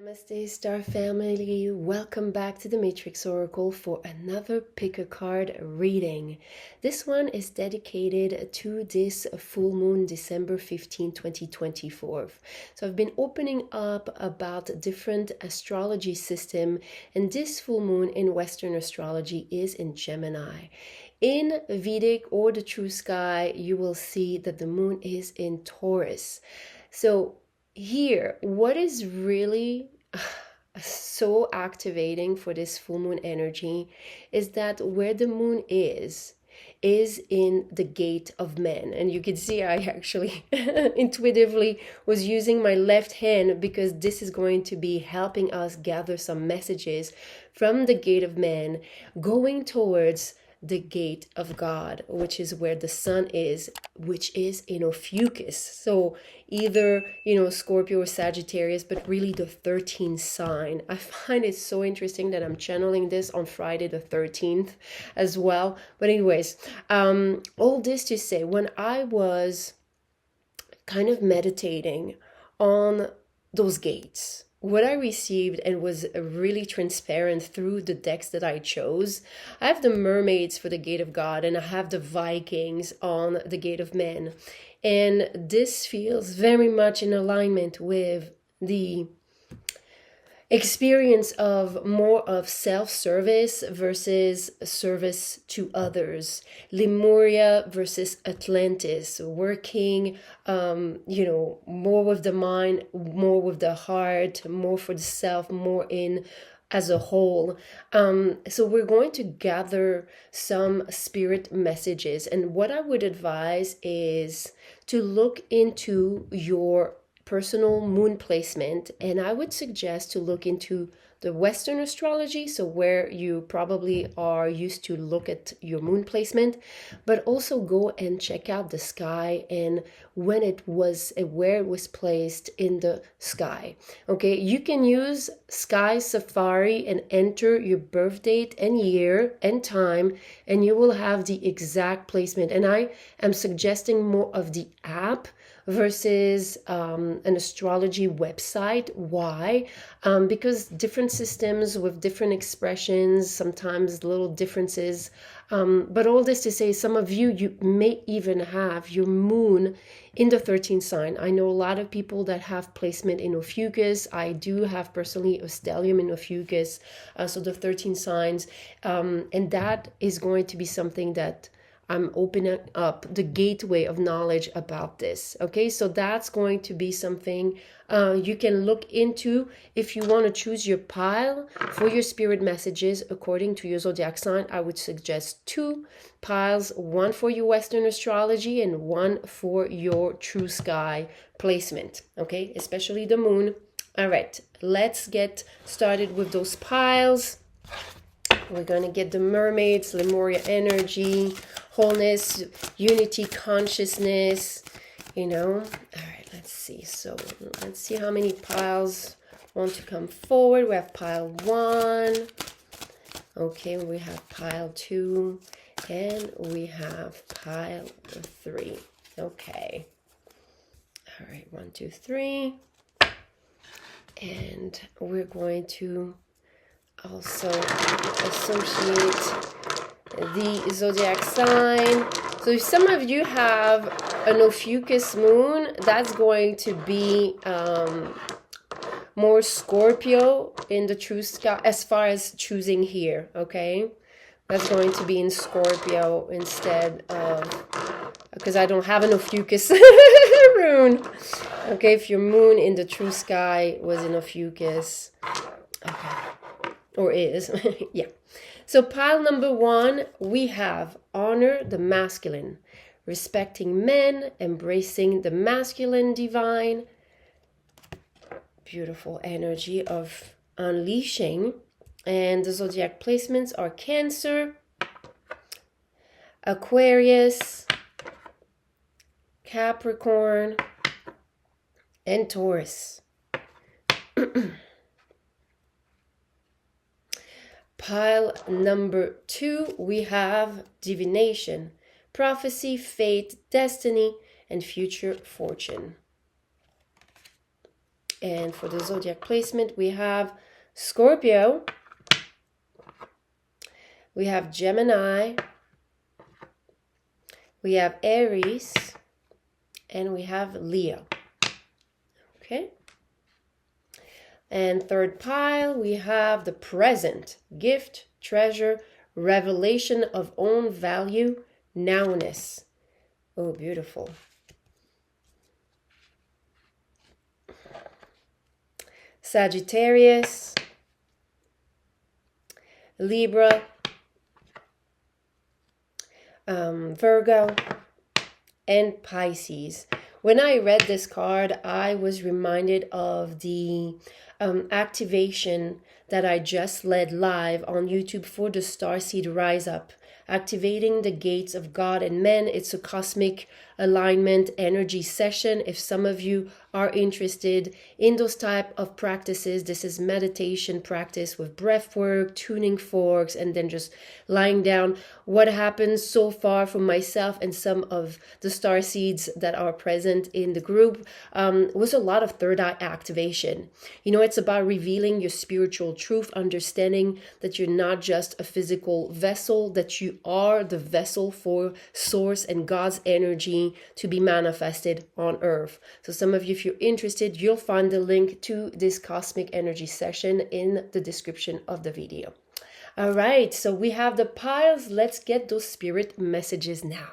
Namaste, Star Family. Welcome back to the Matrix Oracle for another pick a card reading. This one is dedicated to this full moon, December 15, 2024. So I've been opening up about different astrology system, and this full moon in Western astrology is in Gemini. In Vedic or the true sky, you will see that the moon is in Taurus. So here, what is really so activating for this full moon energy is that where the moon is in the gate of men. And you can see I actually intuitively was using my left hand because this is going to be helping us gather some messages from the gate of men going towards the gate of God, which is where the sun is, which is in Ophiuchus. So either, Scorpio or Sagittarius, but really the 13th sign. I find it so interesting that I'm channeling this on Friday the 13th as well. But anyways, all this to say, when I was kind of meditating on those gates, what I received and was really transparent through the decks that I chose. I have the mermaids for the gate of God, and I have the Vikings on the gate of men. And this feels very much in alignment with the experience of more of self-service versus service to others. Lemuria versus Atlantis, working more with the mind, more with the heart, more for the self, more in as a whole. So we're going to gather some spirit messages, and what I would advise is to look into your personal moon placement, and I would suggest to look into the Western astrology, so where you probably are used to look at your moon placement, but also go and check out the sky and when it was and where it was placed in the sky. Okay, you can use Sky Safari and enter your birth date and year and time, and you will have the exact placement. And I am suggesting more of the app versus an astrology website. Why? Because different systems with different expressions, sometimes little differences. But all this to say, some of you may even have your moon in the 13th sign. I know a lot of people that have placement in Ophiuchus. I do have personally a stellium in Ophiuchus, so the 13 signs. And that is going to be something that I'm opening up the gateway of knowledge about this. Okay, so that's going to be something you can look into if you want to choose your pile for your spirit messages according to your zodiac sign. I would suggest 2 piles, one for your Western astrology and one for your true sky placement. Okay, especially the moon. All right, let's get started with those piles. We're going to get the mermaids, Lemuria energy, wholeness, unity, consciousness, All right, let's see. So let's see how many piles want to come forward. We have pile 1. Okay, we have pile 2. And we have pile 3. Okay. All right, 1, 2, 3. And we're going to also associate the zodiac sign. So if some of you have an Ophiuchus moon, that's going to be more Scorpio in the true sky as far as choosing here. Okay, that's going to be in Scorpio instead of, because I don't have an Ophiuchus rune. Okay, if your moon in the true sky was in Ophiuchus, okay, or is, yeah. So pile number 1, we have honor the masculine, respecting men, embracing the masculine divine. Beautiful energy of unleashing. And the zodiac placements are Cancer, Aquarius, Capricorn, and Taurus. Pile number 2, we have divination, prophecy, fate, destiny, and future fortune. And for the zodiac placement, we have Scorpio, we have Gemini, we have Aries, and we have Leo. Okay. And third pile, we have the present, gift, treasure, revelation of own value, nowness. Oh, beautiful. Sagittarius, Libra, Virgo, and Pisces. When I read this card, I was reminded of the activation that I just led live on YouTube for the Starseed Rise Up, activating the gates of God and men. It's a cosmic alignment energy session. If some of you are interested in those type of practices, this is meditation practice with breath work, tuning forks, and then just lying down. What happens so far from myself and some of the star seeds that are present in the group was a lot of third eye activation. You know, it's about revealing your spiritual truth, understanding that you're not just a physical vessel, that you are the vessel for source and God's energy to be manifested on earth. So some of you, if you're interested, you'll find the link to this cosmic energy session in the description of the video. All right, so we have the piles. Let's get those spirit messages now.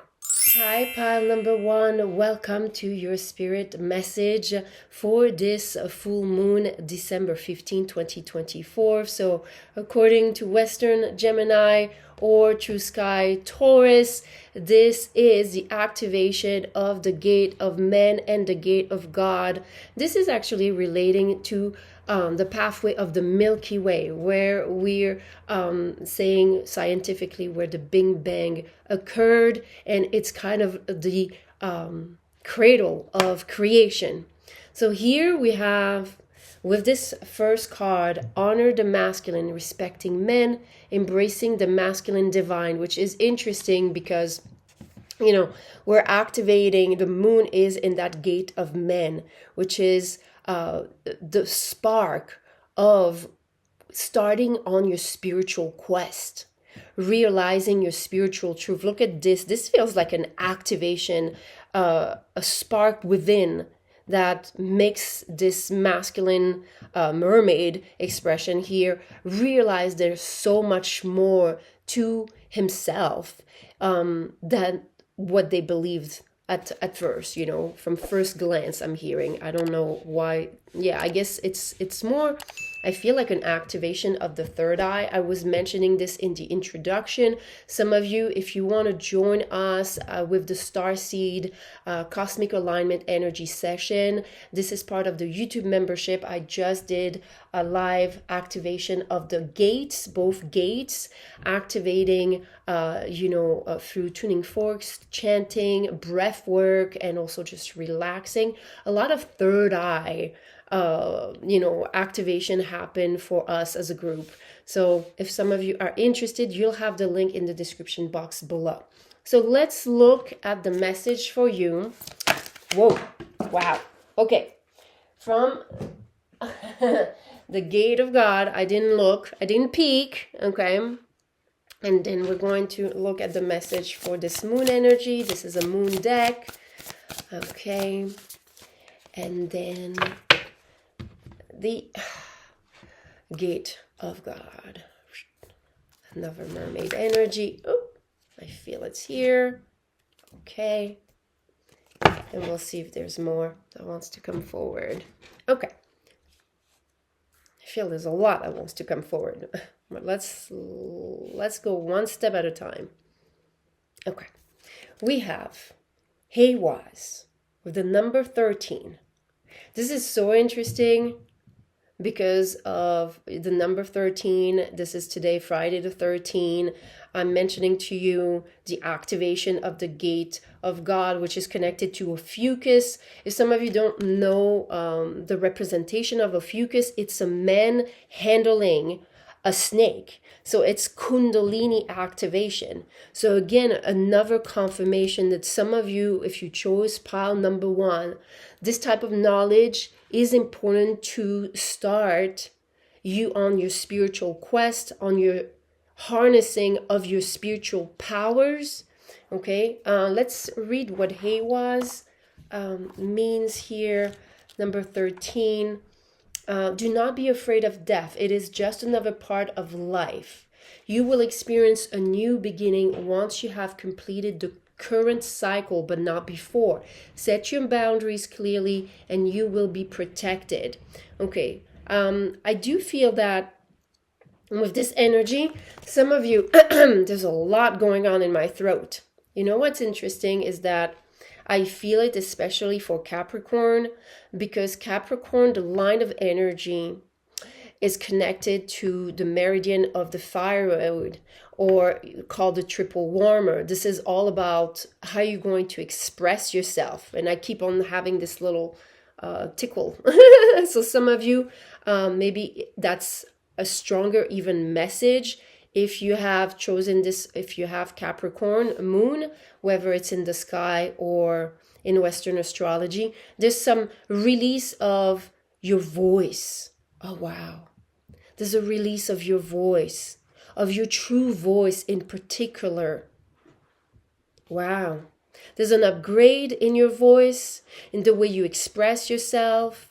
Hi, pile number one. Welcome to your spirit message for this full moon, December 15, 2024. So according to Western Gemini or True Sky Taurus, this is the activation of the gate of men and the gate of God. This is actually relating to the pathway of the Milky Way, where we're saying scientifically where the Big Bang occurred, and it's kind of the cradle of creation. So here we have, with this first card, honor the masculine, respecting men, embracing the masculine divine, which is interesting because, you know, we're activating, the moon is in that gate of men, which is the spark of starting on your spiritual quest, realizing your spiritual truth. Look at this. This feels like an activation, a spark within that makes this masculine mermaid expression here realize there's so much more to himself than what they believed at first, you know, from first glance. I'm hearing, I don't know why. Yeah, I guess it's more, I feel like an activation of the third eye. I was mentioning this in the introduction. Some of you, if you want to join us with the Starseed Cosmic Alignment Energy Session, this is part of the YouTube membership. I just did a live activation of the gates, both gates, activating, through tuning forks, chanting, breath work, and also just relaxing. A lot of third eye activation happen for us as a group. So if some of you are interested, you'll have the link in the description box below. So let's look at the message for you. Whoa, wow. Okay, from the gate of God, I didn't peek, okay? And then we're going to look at the message for this moon energy. This is a moon deck, okay? And then the gate of God, another mermaid energy. Oh, I feel it's here. Okay, and we'll see if there's more that wants to come forward. Okay, I feel there's a lot that wants to come forward, but let's go one step at a time. Okay, we have he was with the number 13. This is so interesting because of the number 13. This is today, Friday the 13th. I'm mentioning to you the activation of the gate of God, which is connected to Ophiuchus. If some of you don't know the representation of Ophiuchus, it's a man handling a snake. So it's Kundalini activation. So again, another confirmation that some of you, if you chose pile number 1, this type of knowledge is important to start you on your spiritual quest, on your harnessing of your spiritual powers. Okay, let's read what Heiwas means here. Number 13. Do not be afraid of death. It is just another part of life. You will experience a new beginning once you have completed the current cycle, but not before. Set your boundaries clearly and you will be protected. Okay, I do feel that with this energy, some of you, there's a lot going on in my throat. You know what's interesting is that I feel it especially for Capricorn, because Capricorn, the line of energy, is connected to the meridian of the thyroid, or called the triple warmer. This is all about how you're going to express yourself. And I keep on having this little tickle. So some of you, maybe that's a stronger even message if you have chosen this, if you have Capricorn moon, whether it's in the sky or in Western astrology. There's some release of your voice. Oh, wow. There's a release of your voice, of your true voice in particular. Wow. There's an upgrade in your voice, in the way you express yourself.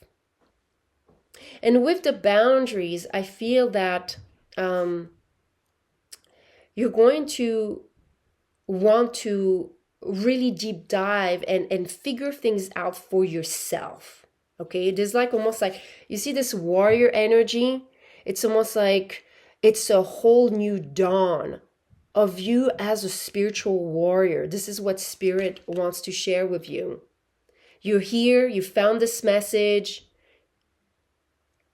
And with the boundaries, I feel that you're going to want to really deep dive and figure things out for yourself. Okay, it is like almost like, you see this warrior energy? It's almost like it's a whole new dawn of you as a spiritual warrior. This is what Spirit wants to share with you. You're here, you found this message,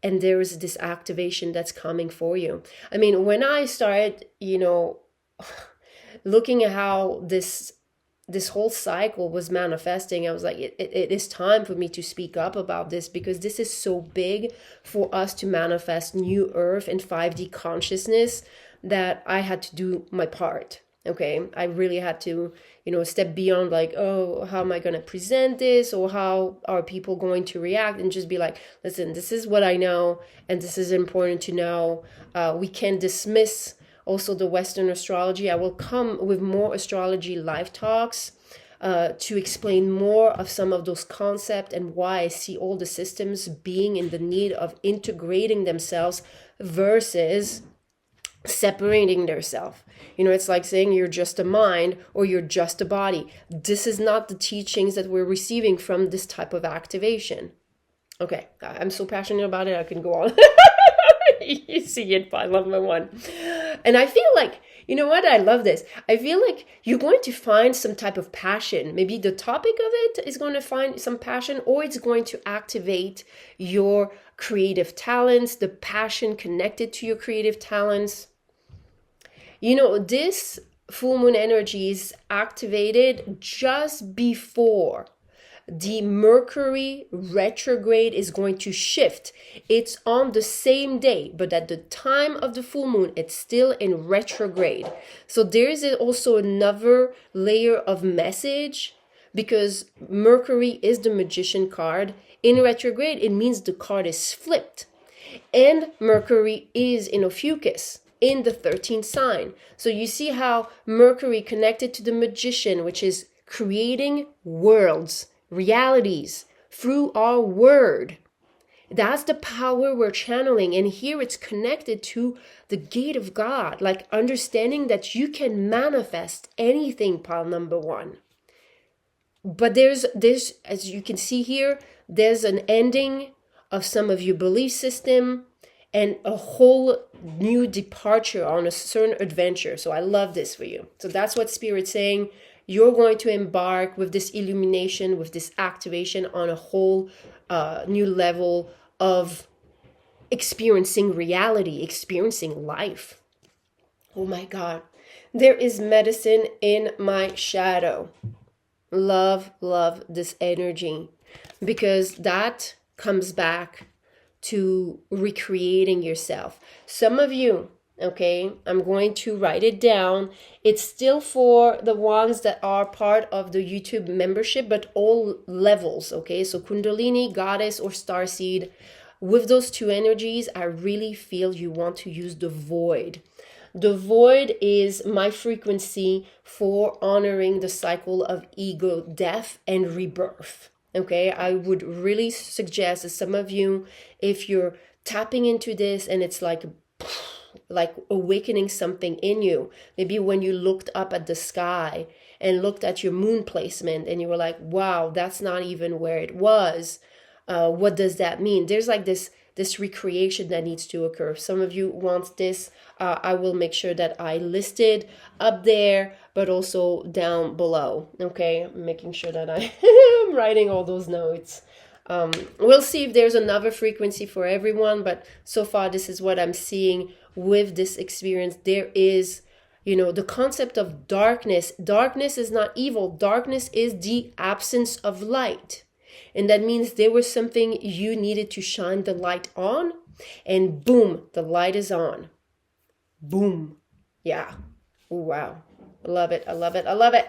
and there is this activation that's coming for you. I mean, when I started, looking at how this whole cycle was manifesting, I was like, it is time for me to speak up about this, because this is so big for us to manifest new earth and 5D consciousness, that I had to do my part. Okay, I really had to, step beyond like, oh, how am I going to present this, or how are people going to react, and just be like, listen, this is what I know, and this is important to know. We can't dismiss also the Western astrology. I will come with more astrology live talks to explain more of some of those concepts and why I see all the systems being in the need of integrating themselves versus separating themselves. It's like saying you're just a mind or you're just a body. This is not the teachings that we're receiving from this type of activation. Okay, I'm so passionate about it, I can go on. You see it by number 1. And I feel like, you know what? I love this. I feel like you're going to find some type of passion. Maybe the topic of it is going to find some passion, or it's going to activate your creative talents, the passion connected to your creative talents. This full moon energy is activated just before the Mercury retrograde is going to shift. It's on the same day, but at the time of the full moon, it's still in retrograde. So there is also another layer of message, because Mercury is the magician card. In retrograde, it means the card is flipped. And Mercury is in Ophiuchus, in the 13th sign. So you see how Mercury connected to the magician, which is creating worlds, realities through our word. That's the power we're channeling. And here it's connected to the gate of God, like understanding that you can manifest anything, pile number 1. But there's, as you can see here, there's an ending of some of your belief system and a whole new departure on a certain adventure. So I love this for you. So that's what Spirit's saying. You're going to embark with this illumination, with this activation on a whole new level of experiencing reality, experiencing life. Oh my God. There is medicine in my shadow. Love this energy, because that comes back to recreating yourself. Some of you, okay, I'm going to write it down. It's still for the ones that are part of the YouTube membership, but all levels, okay? So Kundalini, Goddess, or Starseed. With those two energies, I really feel you want to use the void. The void is my frequency for honoring the cycle of ego death and rebirth. Okay, I would really suggest that some of you, if you're tapping into this and it's like awakening something in you, maybe when you looked up at the sky and looked at your moon placement and you were like, wow, that's not even where it was. What does that mean? There's like this recreation that needs to occur. Some of you want this. I will make sure that I list it up there, but also down below. Okay, I'm making sure that I'm writing all those notes. We'll see if there's another frequency for everyone, but so far this is what I'm seeing with this experience. There is, the concept of darkness. Darkness is not evil. Darkness is the absence of light. And that means there was something you needed to shine the light on, and boom, the light is on. Boom. Yeah. Ooh, wow. I love it. I love it. I love it.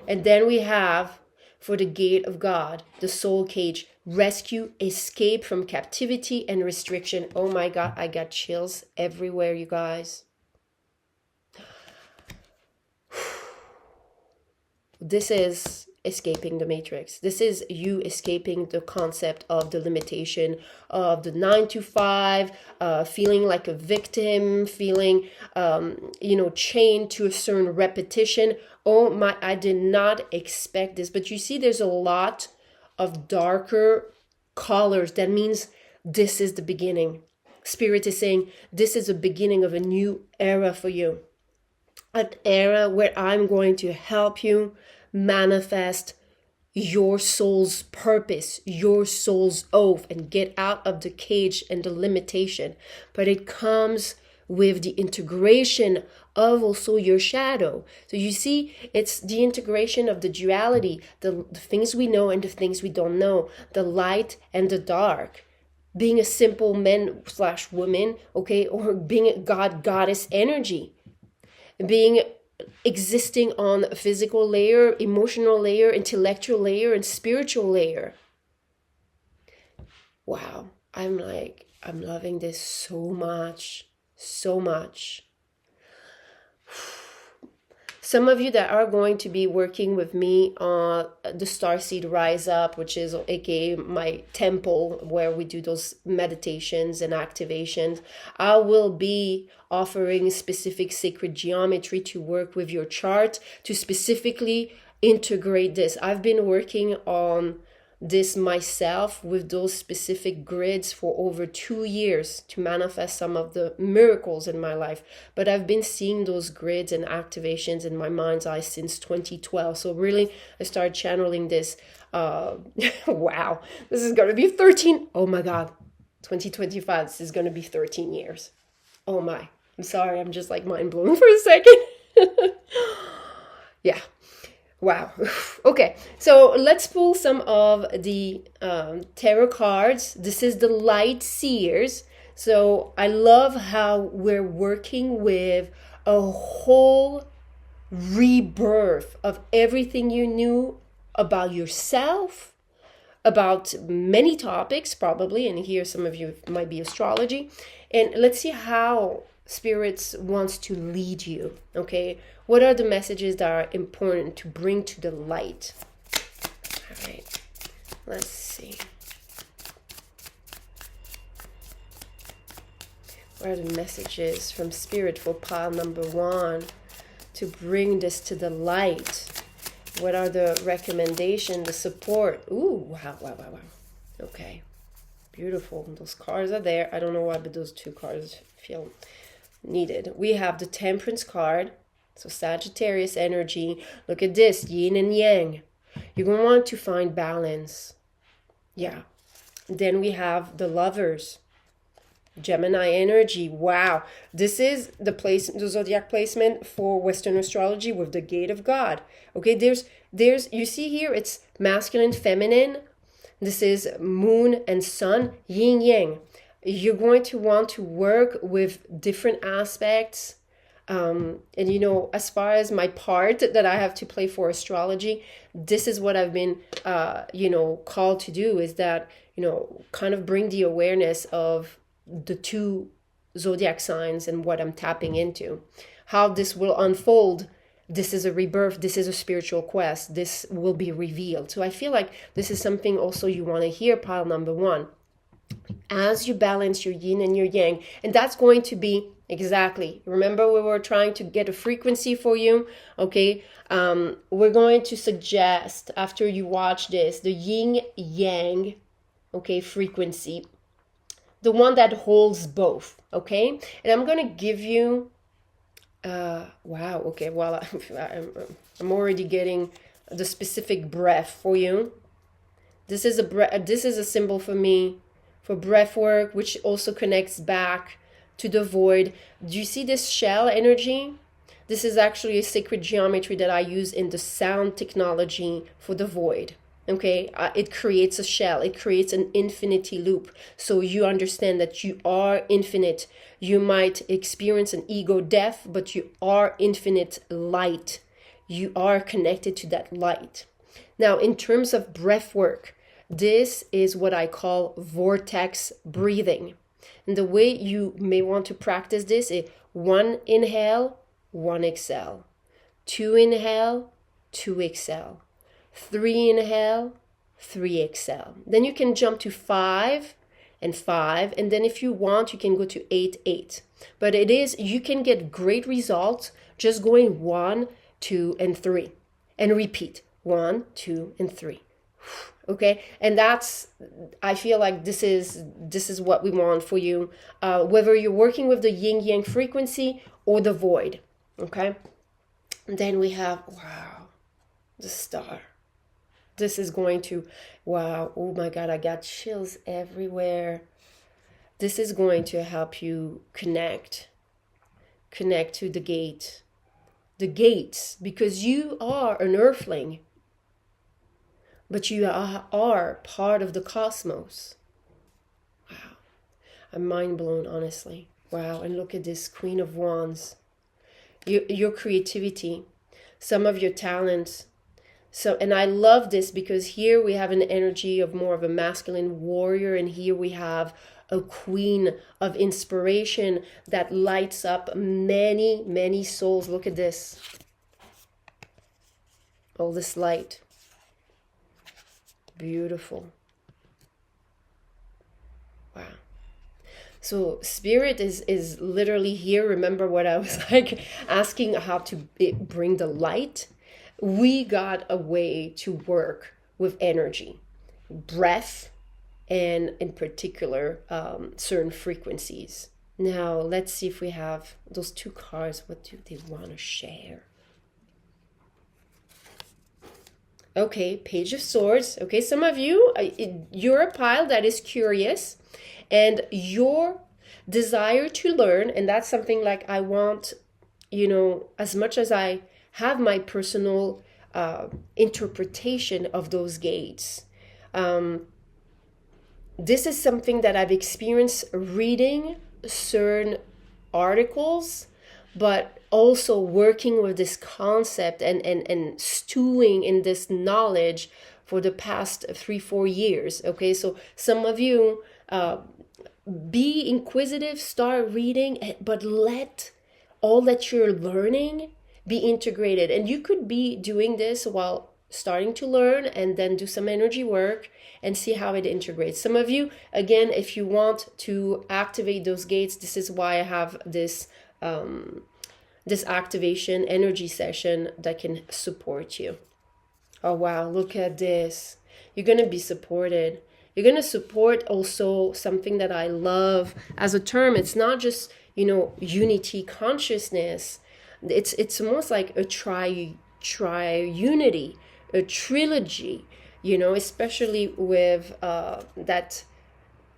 And then we have, for the gate of God, the soul cage, rescue, escape from captivity and restriction. Oh my God, I got chills everywhere, you guys. This is escaping the matrix. This is you escaping the concept of the limitation of the 9 to 5, feeling like a victim, feeling, chained to a certain repetition. Oh my, I did not expect this. But you see, there's a lot of darker colors. That means this is the beginning. Spirit is saying, this is the beginning of a new era for you. An era where I'm going to help you manifest your soul's purpose, your soul's oath, and get out of the cage and the limitation. But it comes with the integration of also your shadow. So you see, it's the integration of the duality, the things we know and the things we don't know, the light and the dark. Being a simple man/woman, okay, or being a goddess energy. Being existing on a physical layer, emotional layer, intellectual layer, and spiritual layer. Wow. I'm loving this so much. So much. Some of you that are going to be working with me on the Starseed Rise Up, which is aka my temple where we do those meditations and activations, I will be offering specific sacred geometry to work with your chart to specifically integrate this. I've been working on this myself with those specific grids for over 2 years to manifest some of the miracles in my life. But I've been seeing those grids and activations in my mind's eye since 2012. So really, I started channeling this. Wow, this is going to be 13. Oh my God, 2025, this is going to be 13 years. Oh my, I'm sorry, I'm just like mind blown for a second. Yeah. Wow. Okay, so let's pull some of the tarot cards. This is the Light Seers. So I love how we're working with a whole rebirth of everything you knew about yourself, about many topics probably, and here some of you might be astrology. And let's see how Spirits wants to lead you, okay? What are the messages that are important to bring to the light? All right, let's see. What are the messages from Spirit for pile number 1 to bring this to the light? What are the recommendations, the support? Ooh, wow. Okay, beautiful. Those cards are there. I don't know why, but those 2 cards feel needed. We have the Temperance card. So Sagittarius energy. Look at this, yin and yang. You're going to want to find balance. Yeah. Then we have the Lovers. Gemini energy. Wow. This is the zodiac placement for Western astrology with the gate of God. Okay, there's you see here, it's masculine, feminine. This is moon and sun, yin yang. you're going to want to work with different aspects. And you know, as far as my part that I have to play for astrology, this is what I've been, you know, called to do, is that, you know, kind of bring the awareness of the two zodiac signs and what I'm tapping into, how this will unfold. This is a rebirth. This is a spiritual quest. This will be revealed. So I feel like this is something also you want to hear, pile number one, as you balance your yin and your yang. And that's going to be exactly, remember we were trying to get a frequency for you, okay? We're going to suggest, after you watch this, the yin yang, okay, frequency, the one that holds both, okay? And I'm going to give you, wow, okay, well, I'm already getting the specific breath for you. This is a symbol for me for breath work, which also connects back to the void. Do you see this shell energy? This is actually a sacred geometry that I use in the sound technology for the void. Okay, it creates a shell, it creates an infinity loop. So you understand that you are infinite. You might experience an ego death, but you are infinite light. You are connected to that light. Now, in terms of breath work, this is what I call vortex breathing. And the way you may want to practice this is 1 inhale, 1 exhale. 2 inhale, 2 exhale. 3 inhale, 3 exhale. Then you can jump to 5 and 5. And then if you want, you can go to 8, 8. But you can get great results just going 1, 2, and 3. And repeat 1, 2, and 3. Okay, and I feel like this is what we want for you, whether you're working with the yin yang frequency or the void. Okay, and then we have, wow, the star. This is going to, wow, oh my God, I got chills everywhere. This is going to help you connect to the gates, because you are an earthling. But you are part of the cosmos. Wow. I'm mind blown, honestly. Wow. And look at this Queen of Wands. Your creativity, some of your talents. And I love this because here we have an energy of more of a masculine warrior. And here we have a queen of inspiration that lights up many, many souls. Look at this. All this light. Beautiful. Wow. So spirit is literally here. Remember what I was like asking, how to bring the light? We got a way to work with energy, breath, and in particular certain frequencies. Now let's see if we have those two cards. What do they want to share? Okay, Page of Swords. Okay, some of you, you're a pile that is curious, and your desire to learn, and that's something like I want, you know, as much as I have my personal interpretation of those gates. This is something that I've experienced reading certain articles, but also working with this concept and stewing in this knowledge for the past 3-4 years. Okay, so some of you be inquisitive, start reading, but let all that you're learning be integrated. And you could be doing this while starting to learn, and then do some energy work and see how it integrates. Some of you, again, if you want to activate those gates, this is why I have this this activation energy session that can support you. Oh wow, look at this. You're going to be supported. You're going to support also something that I love as a term. It's not just, you know, unity consciousness. It's almost like a triunity, a trilogy, you know, especially with that,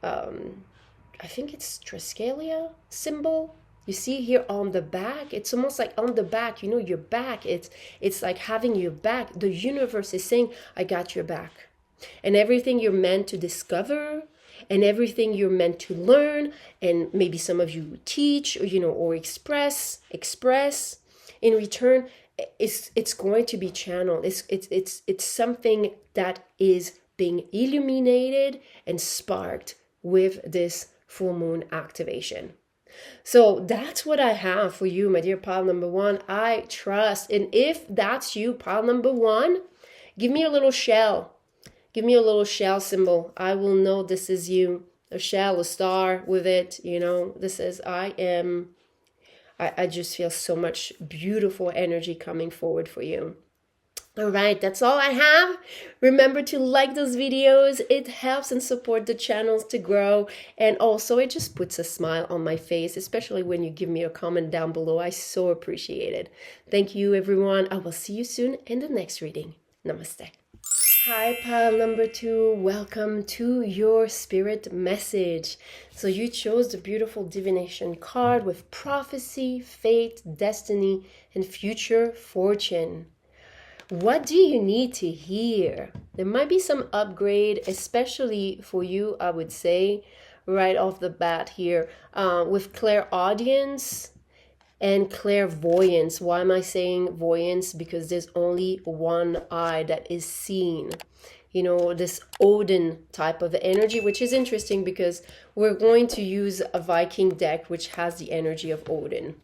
I think it's Triskalia symbol. You see here on the back, it's almost like on the back, you know, your back, it's like having your back. The universe is saying, I got your back. And everything you're meant to discover, and everything you're meant to learn, and maybe some of you teach, or, or express in return, it's going to be channeled. It's something that is being illuminated and sparked with this full moon activation. So that's what I have for you, my dear pile number one. I trust. And if that's you, pile number one, give me a little shell. Give me a little shell symbol. I will know this is you. A shell, a star with it. This is I am. I just feel so much beautiful energy coming forward for you. All right, that's all I have. Remember to like those videos. It helps and support the channels to grow. And also, it just puts a smile on my face, especially when you give me a comment down below. I so appreciate it. Thank you, everyone. I will see you soon in the next reading. Namaste. Hi, pile number two. Welcome to your spirit message. So you chose the beautiful divination card with prophecy, fate, destiny, and future fortune. What do you need to hear? There might be some upgrade, especially for you, I would say, right off the bat here, with clairaudience and clairvoyance. Why am I saying voyance? Because there's only one eye that is seen. This Odin type of energy, which is interesting because we're going to use a Viking deck which has the energy of Odin.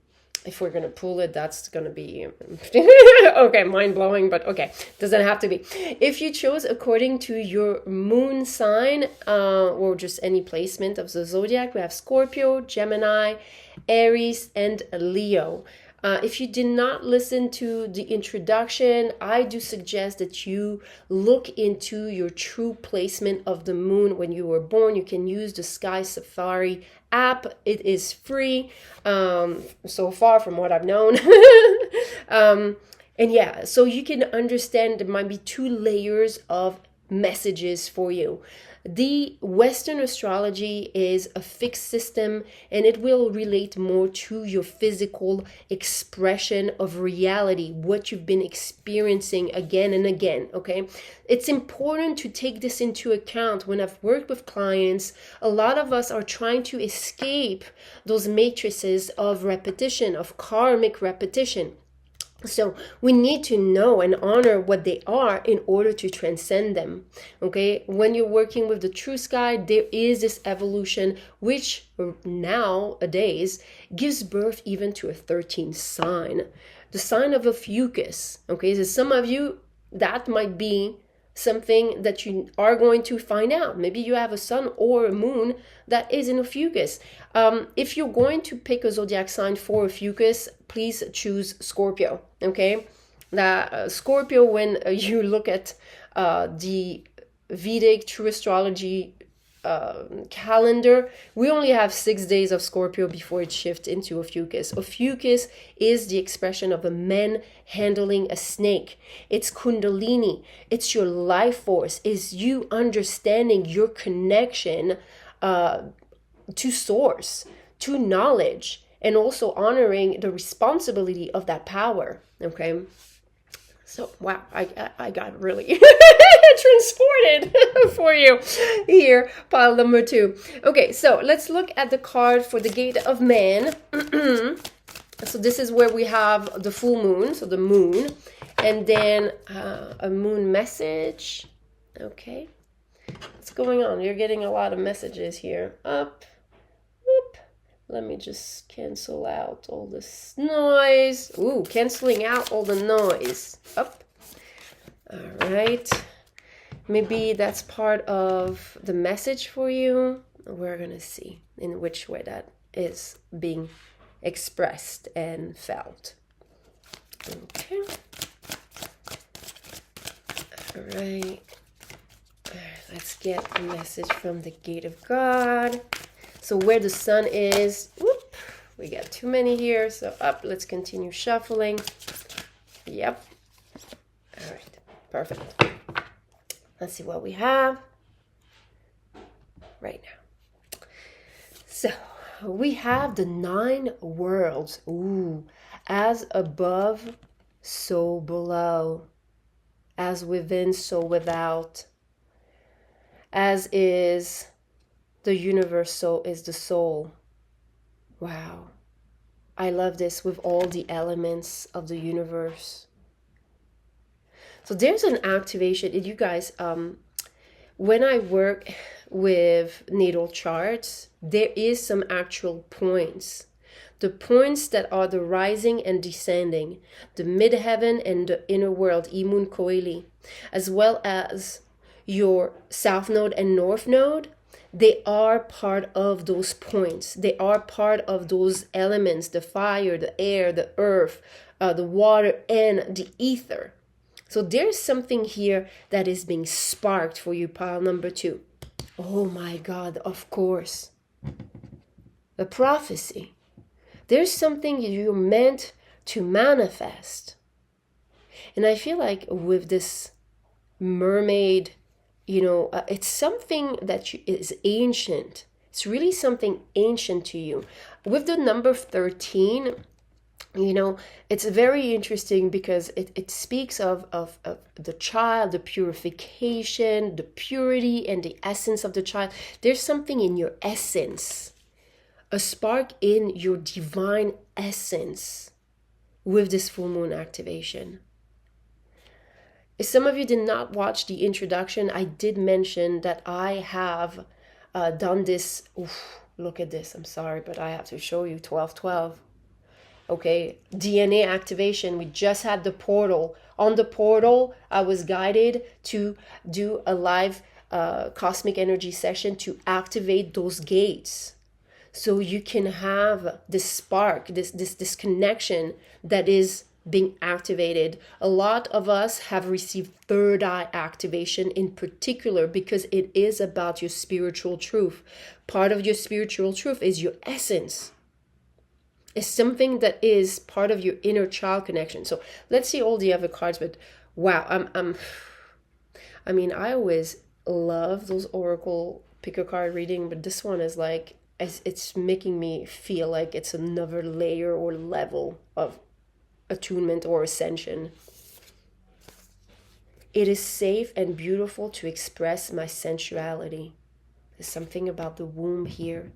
If we're going to pull it, that's going to be okay, mind-blowing, but okay, doesn't have to be. If you chose according to your moon sign, or just any placement of the zodiac, we have Scorpio, Gemini, Aries, and Leo. If you did not listen to the introduction, I do suggest that you look into your true placement of the moon when you were born. You can use the Sky Safari app. It is free, so far from what I've known. And yeah, so you can understand there might be two layers of messages for you. The Western astrology is a fixed system, and it will relate more to your physical expression of reality, what you've been experiencing again and again, okay? It's important to take this into account. When I've worked with clients, a lot of us are trying to escape those matrices of repetition, of karmic repetition. So we need to know and honor what they are in order to transcend them. Okay, when you're working with the true sky, there is this evolution which nowadays gives birth even to a 13th sign, the sign of a fucus. Okay, so some of you, that might be something that you are going to find out. Maybe you have a sun or a moon that is in a fucus. If you're going to pick a zodiac sign for a fucus, please choose Scorpio. Okay, Scorpio, when you look at the Vedic true astrology calendar, we only have 6 days of Scorpio before it shifts into a fucus. A fucus is the expression of a man handling a snake. It's Kundalini. It's your life force. Is you understanding your connection to source, to knowledge, and also honoring the responsibility of that power. Okay. So, wow, I got really transported for you here, pile number two. Okay, so let's look at the card for the Gate of Man. So this is where we have the full moon, so the moon, and then a moon message. Okay, what's going on? You're getting a lot of messages here. Up, whoop. Let me just cancel out all this noise. Ooh, canceling out all the noise. Up. All right. Maybe that's part of the message for you. We're going to see in which way that is being expressed and felt. Okay. All right. Let's get a message from the Gate of God. So where the sun is, whoop, we got too many here. So up, let's continue shuffling. Yep. All right, perfect. Let's see what we have right now. So we have the 9 worlds. Ooh, as above, so below. As within, so without. As is, The universal is the soul. Wow. I love this, with all the elements of the universe. So there's an activation. You guys, when I work with natal charts, there is some actual points. The points that are the rising and descending, the midheaven and the inner world, Imun Koeli, as well as your south node and north node, they are part of those points. They are part of those elements, the fire, the air, the earth, the water, and the ether. So there's something here that is being sparked for you, pile number 2. Oh my God, of course. A prophecy. There's something you're meant to manifest. And I feel like with this mermaid, it's something that is ancient. It's really something ancient to you. With the number 13, it's very interesting because it speaks of the child, the purification, the purity, and the essence of the child. There's something in your essence, a spark in your divine essence with this full moon activation. If some of you did not watch the introduction, I did mention that I have done this. Oof, look at this. I'm sorry, but I have to show you 1212. Okay, DNA activation. We just had the portal. On the portal, I was guided to do a live cosmic energy session to activate those gates. So you can have this spark, this connection that is being activated. A lot of us have received third eye activation in particular because it is about your spiritual truth. Part of your spiritual truth is your essence. It's something that is part of your inner child connection. So let's see all the other cards, but wow, I always love those oracle pick a card reading, but this one is like, it's making me feel like it's another layer or level of attunement or ascension. It is safe and beautiful to express my sensuality. There's something about the womb here,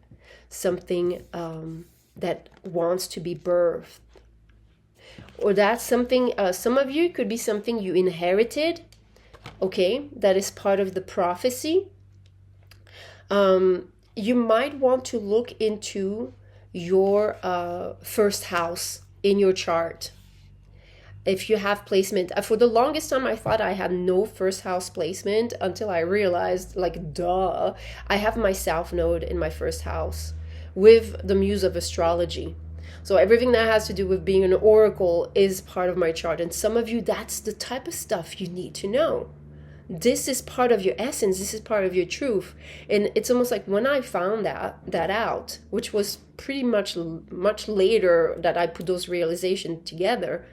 something that wants to be birthed. Or that's something, some of you, could be something you inherited, okay, that is part of the prophecy. You might want to look into your first house in your chart. If you have placement, for the longest time I thought I had no first house placement until I realized, like, duh, I have my south node in my first house with the muse of astrology. So everything that has to do with being an oracle is part of my chart. And some of you, that's the type of stuff you need to know. This is part of your essence. This is part of your truth. And it's almost like when I found that out, which was pretty much later that I put those realizations together,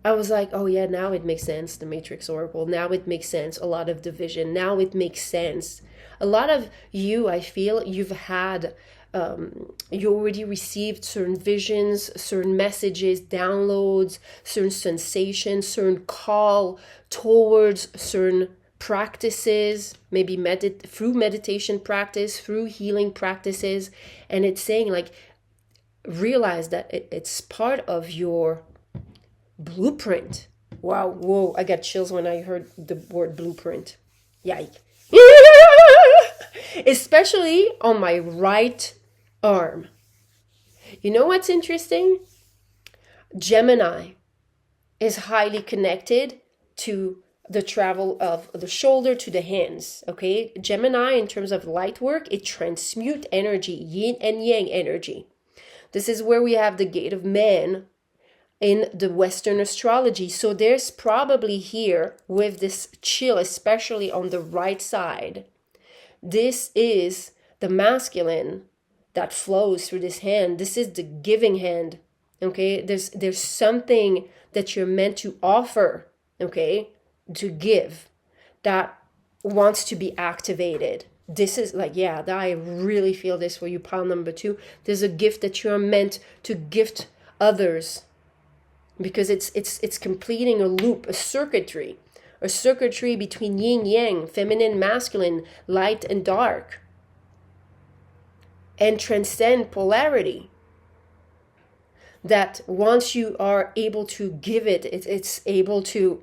I was like, oh yeah, now it makes sense, the Matrix Oracle. Now it makes sense, a lot of division. Now it makes sense. A lot of you, I feel, you've had, you already received certain visions, certain messages, downloads, certain sensations, certain call towards certain practices, maybe through meditation practice, through healing practices. And it's saying, like, realize that it's part of your blueprint. Wow, whoa, I got chills when I heard the word blueprint. Yike. Especially on my right arm. You know what's interesting? Gemini is highly connected to the travel of the shoulder to the hands, okay? Gemini, in terms of light work, it transmutes energy, yin and yang energy. This is where we have the gate of man in the Western astrology. So there's probably here with this chill, especially on the right side, this is the masculine that flows through this hand. This is the giving hand, okay? There's something that you're meant to offer, okay, to give, that wants to be activated. This is like, yeah, I really feel this for you, pile number 2. There's a gift that you're meant to gift others, because it's completing a loop, a circuitry between yin yang, feminine, masculine, light and dark. and transcend polarity. That once you are able to give it, it's able to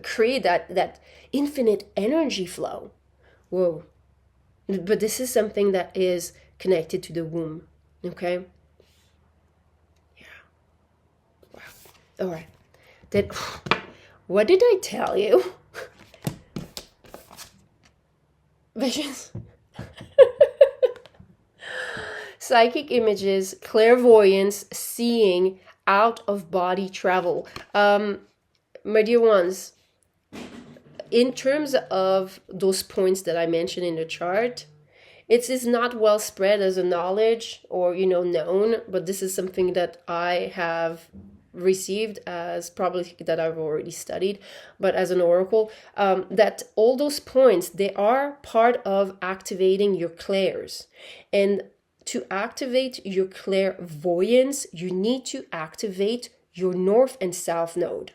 create that infinite energy flow. Whoa. But this is something that is connected to the womb. Okay? Yeah. Wow. All right. Then, what did I tell you? Visions. Psychic images, clairvoyance, seeing, out of body travel. My dear ones, in terms of those points that I mentioned in the chart, it is not well spread as a knowledge or, known, but this is something that I have received as probably that I've already studied, but as an oracle, that all those points, they are part of activating your clairs. And to activate your clairvoyance, you need to activate your north and south node.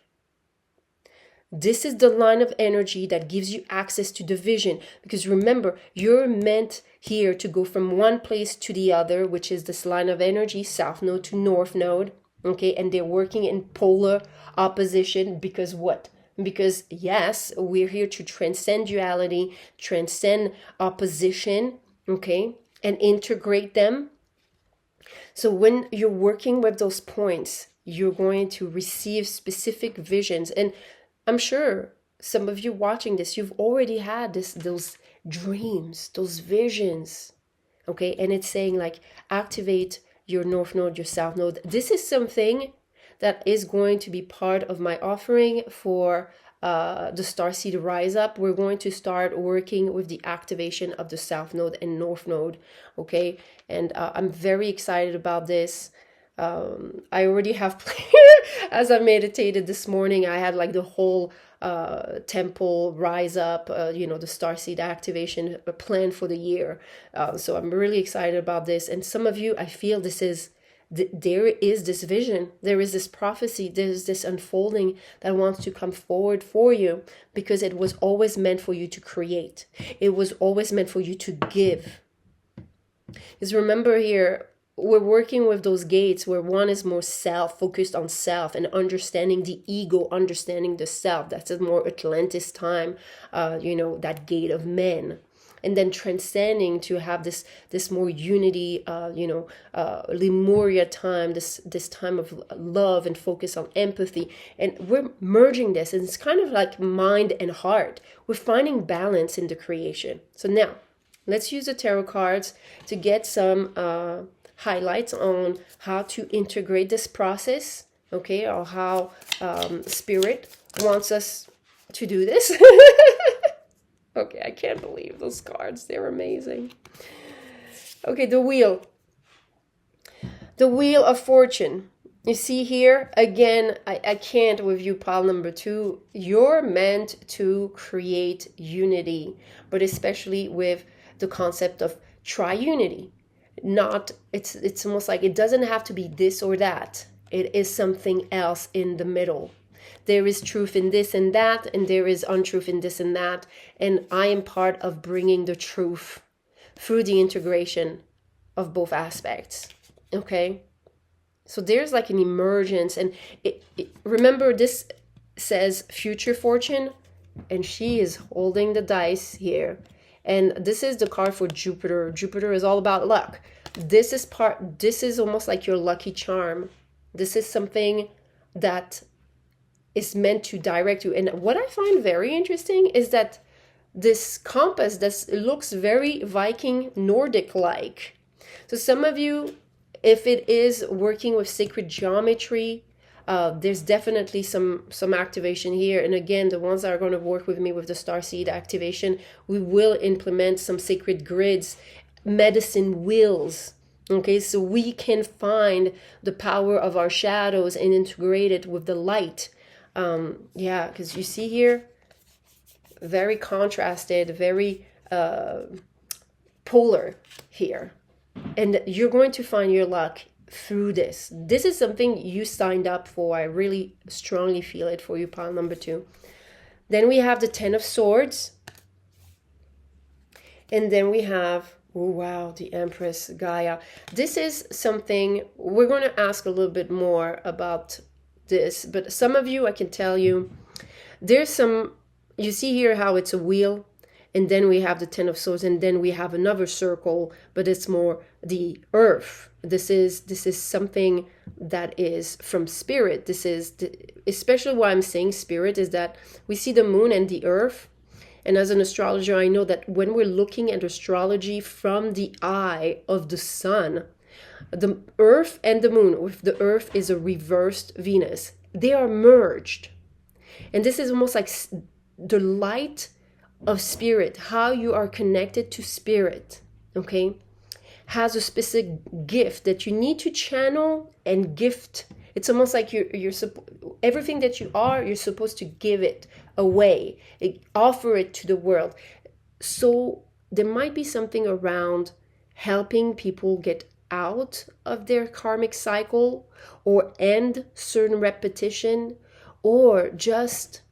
This is the line of energy that gives you access to the vision. Because remember, you're meant here to go from one place to the other, which is this line of energy, south node to north node. Okay, and they're working in polar opposition because what? Because yes, we're here to transcend duality, transcend opposition, okay, and integrate them. So when you're working with those points, you're going to receive specific visions. And I'm sure some of you watching this, you've already had those dreams, those visions, okay? And it's saying like, activate your north node, your south node. This is something that is going to be part of my offering for the Starseed Rise Up. We're going to start working with the activation of the south node and north node, okay? And I'm very excited about this. I already have, as I meditated this morning, I had like the whole temple rise up, the starseed activation plan for the year. So I'm really excited about this. And some of you, I feel there is this vision, there is this prophecy, there's this unfolding that wants to come forward for you, because it was always meant for you to create. It was always meant for you to give. Because remember here, we're working with those gates where one is more focused on self and understanding the ego, understanding the self. That's a more Atlantis time, that gate of men. And then transcending to have this more unity, Lemuria time, this time of love and focus on empathy. And we're merging this, and it's kind of like mind and heart. We're finding balance in the creation. So now, let's use the tarot cards to get some highlights on how to integrate this process, okay, or how Spirit wants us to do this. Okay, I can't believe those cards. They're amazing. Okay, the wheel. The Wheel of Fortune. You see here, again, I can't with you, pile number 2. You're meant to create unity, but especially with the concept of triunity. It's almost like it doesn't have to be this or that. It is something else in the middle. There is truth in this and that, and there is untruth in this and that. And I am part of bringing the truth through the integration of both aspects. Okay? So there's like an emergence. And remember, this says future fortune, and she is holding the dice here. And this is the card for Jupiter. Jupiter is all about luck. This is almost like your lucky charm. This is something that is meant to direct you. And what I find very interesting is that this compass, this looks very Viking Nordic-like. So some of you, if it is working with sacred geometry, there's definitely some activation here. And again, the ones that are going to work with me with the Starseed activation, we will implement some sacred grids, medicine wheels. Okay, so we can find the power of our shadows and integrate it with the light. Because you see here, very contrasted, very polar here. And you're going to find your luck through this. This is something you signed up for. I really strongly feel it for you, pile number 2. Then we have the 10 of Swords. And then we have Oh, wow, the Empress Gaia. This is something we're going to ask a little bit more about this, but some of you, I can tell you, there's some, you see here how it's a wheel, and then we have the Ten of Swords, and then we have another circle, but it's more the earth. This is something that is from spirit. This is especially why I'm saying spirit is that we see the moon and the earth. And as an astrologer, I know that when we're looking at astrology from the eye of the sun, the earth and the moon, if the earth is a reversed Venus, they are merged. And this is almost like the light of spirit, how you are connected to spirit, okay, has a specific gift that you need to channel and gift. It's almost like you're everything that you are, you're supposed to give it away, offer it to the world. So there might be something around helping people get out of their karmic cycle, or end certain repetition, or just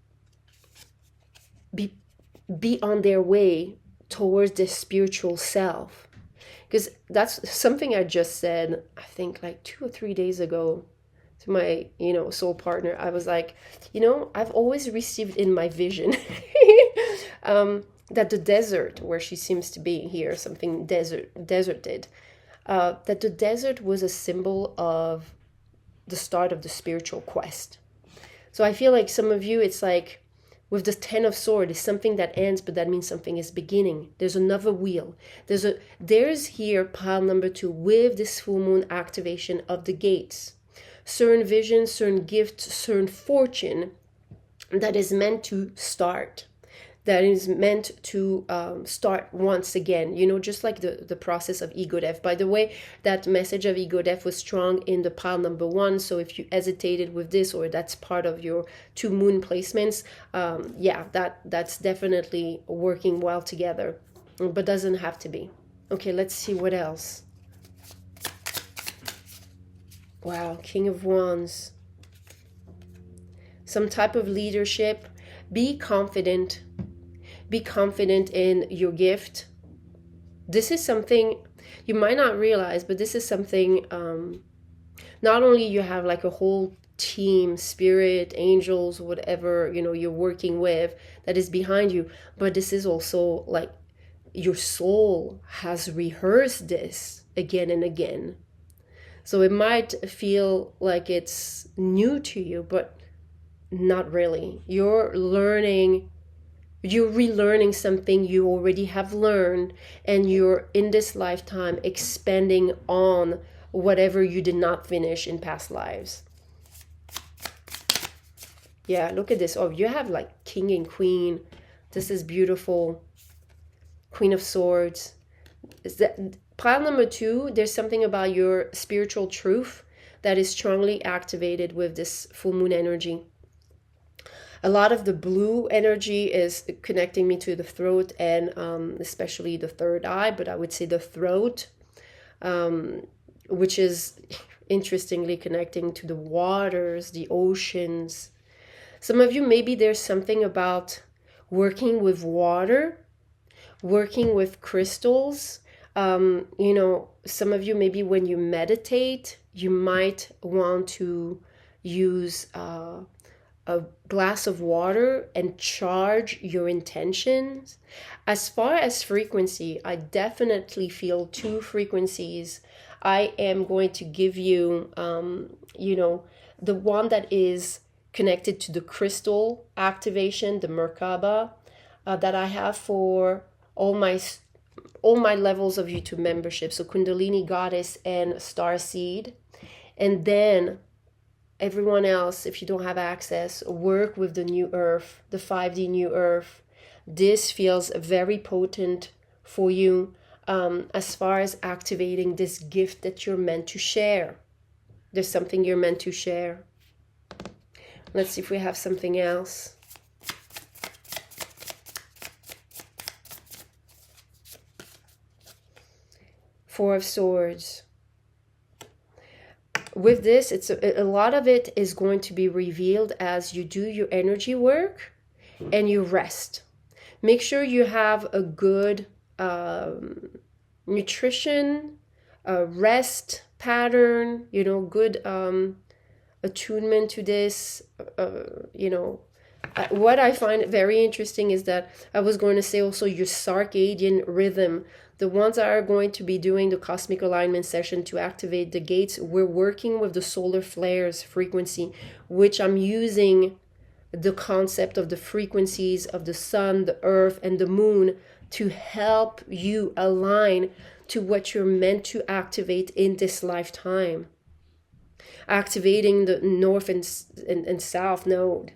be on their way towards their spiritual self. Because that's something I just said, I think like 2 or 3 days ago to my, soul partner. I was like, I've always received in my vision that the desert, where she seems to be here, something deserted, that the desert was a symbol of the start of the spiritual quest. So I feel like some of you, it's like with the Ten of Swords, it's something that ends, but that means something is beginning. There's another wheel. There's here pile number 2 with this full moon activation of the gates. Certain vision, certain gift, certain fortune that is meant to start. That is meant to start once again, just like the process of ego death. By the way, that message of ego death was strong in the pile number 1. So if you hesitated with this, or that's part of your 2 moon placements, that's definitely working well together, but doesn't have to be. Okay, let's see what else. Wow, King of Wands. Some type of leadership. Be confident. Be confident in your gift. This is something you might not realize, but this is something, not only you have like a whole team, spirit, angels, whatever, you're working with that is behind you, but this is also like your soul has rehearsed this again and again. So it might feel like it's new to you, but not really. You're relearning something you already have learned, and you're in this lifetime expanding on whatever you did not finish in past lives. Yeah, look at this. Oh, you have like King and Queen. This is beautiful. Queen of Swords. Is that pile number 2? There's something about your spiritual truth that is strongly activated with this full moon energy. A lot of the blue energy is connecting me to the throat, and especially the third eye, but I would say the throat, which is interestingly connecting to the waters, the oceans. Some of you, maybe there's something about working with water, working with crystals. Some of you, maybe when you meditate, you might want to use a glass of water and charge your intentions. As far as frequency, I definitely feel 2 frequencies. I am going to give you, the one that is connected to the crystal activation, the Merkaba, that I have for all my levels of YouTube membership. So Kundalini, Goddess, and Starseed. And then everyone else, if you don't have access, work with the new earth, the 5D new earth. This feels very potent for you as far as activating this gift that you're meant to share. There's something you're meant to share. Let's see if we have something else. Four of Swords. With this, it's a lot of it is going to be revealed as you do your energy work and you rest. Make sure you have a good nutrition, rest pattern, you know, good attunement to this, you know. What I find very interesting is that I was going to say also your circadian rhythm. The ones that are going to be doing the cosmic alignment session to activate the gates, we're working with the solar flares frequency, which I'm using the concept of the frequencies of the sun, the earth, and the moon to help you align to what you're meant to activate in this lifetime. Activating the north and south node.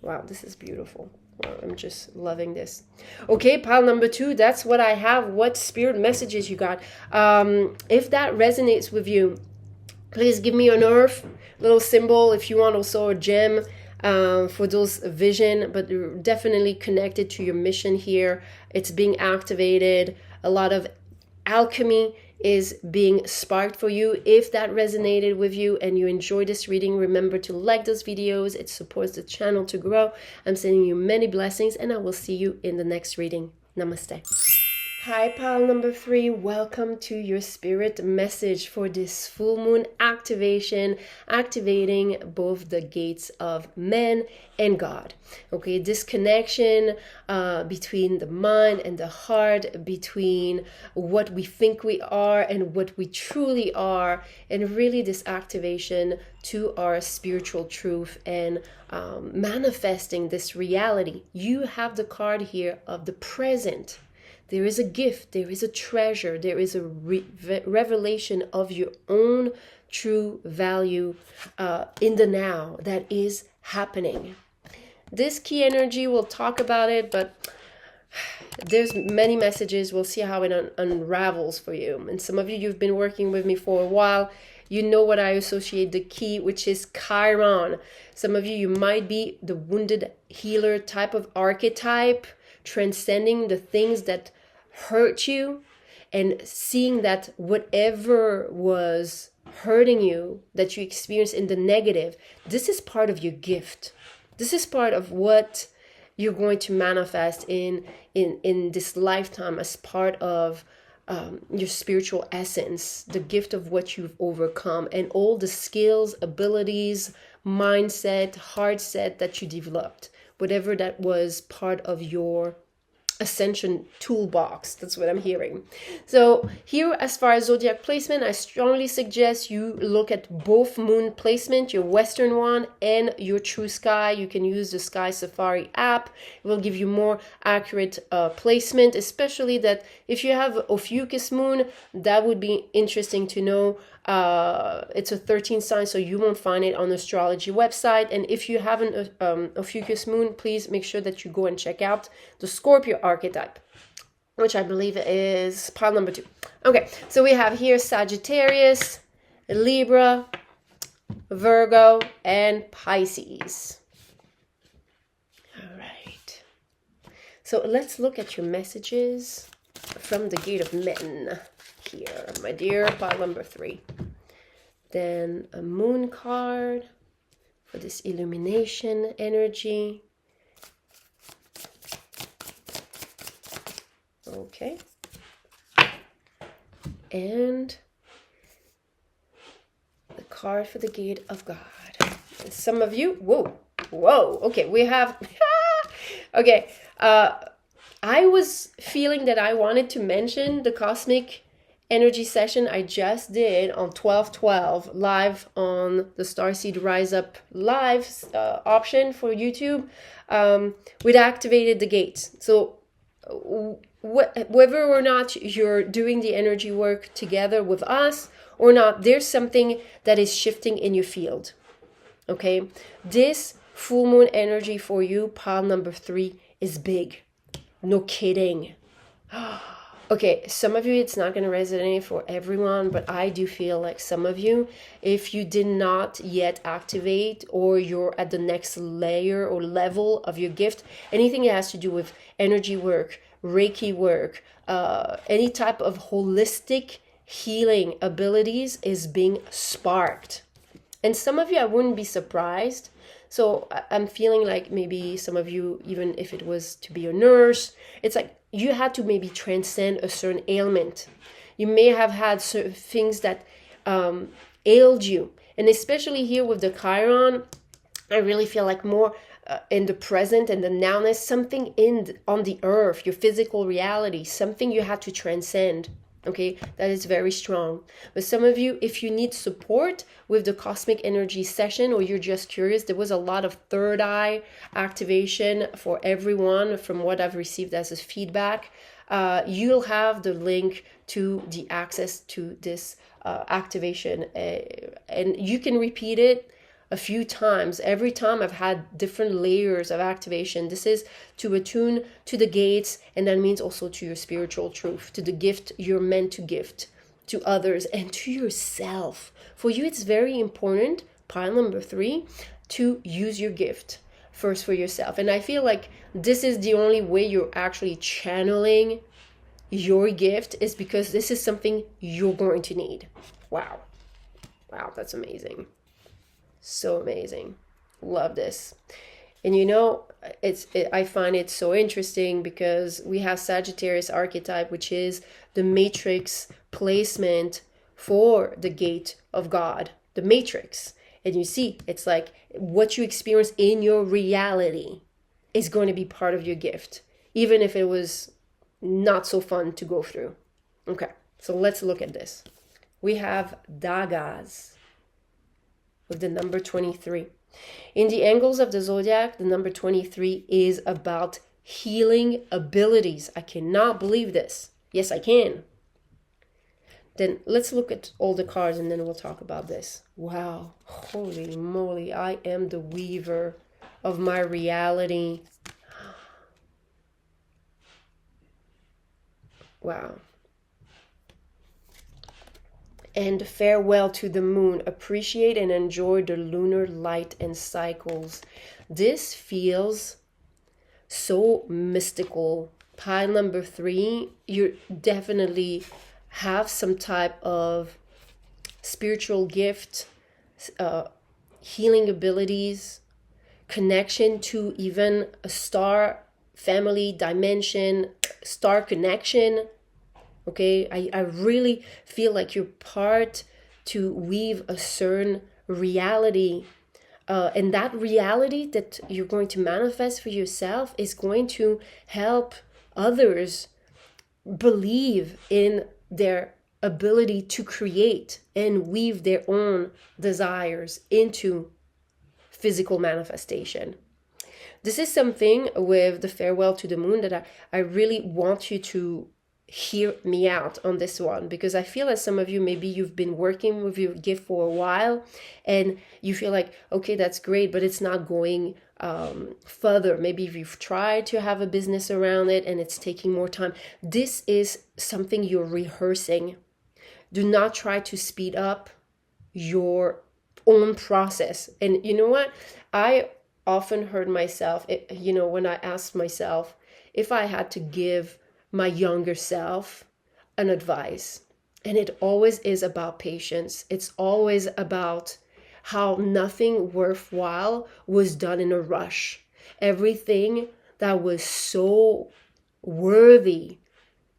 Wow, this is beautiful. Wow, I'm just loving this. Okay, pile number 2, that's what I have. What spirit messages you got? If that resonates with you, please give me an earth, little symbol. If you want also a gem for those vision, but definitely connected to your mission here. It's being activated. A lot of alchemy is being sparked for you. If that resonated with you and you enjoyed this reading, remember to like those videos. It supports the channel to grow. I'm sending you many blessings, and I will see you in the next reading. Namaste. Hi, pile number 3. Welcome to your spirit message for this full moon activation, activating both the gates of man and God. Okay, this connection between the mind and the heart, between what we think we are and what we truly are, and really this activation to our spiritual truth and manifesting this reality. You have the card here of the present. There is a gift, there is a treasure, there is a revelation of your own true value in the now that is happening. This key energy, we'll talk about it, but there's many messages. We'll see how it unravels for you. And some of you, you've been working with me for a while. You know what I associate the key, which is Chiron. Some of you, you might be the wounded healer type of archetype, transcending the things that hurt you and seeing that whatever was hurting you, that you experienced in the negative, this is part of your gift. This is part of what you're going to manifest in this lifetime as part of your spiritual essence, the gift of what you've overcome and all the skills, abilities, mindset, heart set that you developed, whatever that was part of your ascension toolbox. That's what I'm hearing. So here, as far as zodiac placement, I strongly suggest you look at both moon placement, your western one and your true sky. You can use the Sky Safari app. It will give you more accurate placement, especially that if you have Ophiuchus moon, that would be interesting to know. It's a 13 sign, so you won't find it on the astrology website. And if you have an Ophiuchus moon, please make sure that you go and check out the Scorpio archetype, which I believe is pile number 2. Okay, so we have here Sagittarius, Libra, Virgo, and Pisces. All right. So let's look at your messages from the Gate of Men here, my dear, pile number 3. Then a moon card for this illumination energy. Okay. And the card for the Gate of God. And some of you, whoa, okay, we have, okay, I was feeling that I wanted to mention the cosmic energy session I just did on 12/12 live on the Starseed Rise Up live option for YouTube. We'd activated the gates. So whether or not you're doing the energy work together with us or not, there's something that is shifting in your field. Okay, this full moon energy for you, pile number 3, is big. No kidding. Okay, some of you, it's not going to resonate for everyone, but I do feel like some of you, if you did not yet activate or you're at the next layer or level of your gift, anything that has to do with energy work, Reiki work, any type of holistic healing abilities is being sparked. And some of you, I wouldn't be surprised. So I'm feeling like maybe some of you, even if it was to be a nurse, it's like you had to maybe transcend a certain ailment. You may have had things that ailed you. And especially here with the Chiron, I really feel like more in the present and the nowness, something on the earth, your physical reality, something you had to transcend. Okay, that is very strong. But some of you, if you need support with the cosmic energy session, or you're just curious, there was a lot of third eye activation for everyone from what I've received as a feedback. You'll have the link to the access to this activation, and you can repeat it a few times. Every time I've had different layers of activation. This is to attune to the gates, and that means also to your spiritual truth, to the gift you're meant to gift to others and to yourself. For you, it's very important, pile number 3, to use your gift first for yourself. And I feel like this is the only way you're actually channeling your gift, is because this is something you're going to need. Wow, that's amazing. So amazing. Love this. And you know, I find it so interesting because we have Sagittarius archetype, which is the matrix placement for the gate of God, the matrix. And you see, it's like what you experience in your reality is going to be part of your gift, even if it was not so fun to go through. Okay, so let's look at this. We have dagas with the number 23. In the angles of the Zodiac, the number 23 is about healing abilities. I cannot believe this. Yes, I can. Then let's look at all the cards and then we'll talk about this. Wow, holy moly, I am the weaver of my reality. Wow. And farewell to the moon. Appreciate and enjoy the lunar light and cycles. This feels so mystical. Pile number 3, you definitely have some type of spiritual gift, healing abilities, connection to even a star family dimension, star connection. Okay, I really feel like you're part to weave a certain reality. And that reality that you're going to manifest for yourself is going to help others believe in their ability to create and weave their own desires into physical manifestation. This is something with the farewell to the moon that I really want you to hear me out on this one, because I feel that some of you, maybe you've been working with your gift for a while and you feel like, okay, that's great, but it's not going further. Maybe you've tried to have a business around it and it's taking more time. This is something you're rehearsing. Do not try to speed up your own process. And you know what? I often heard myself, when I asked myself if I had to give my younger self an advice, and it always is about patience. It's always about how nothing worthwhile was done in a rush. Everything that was so worthy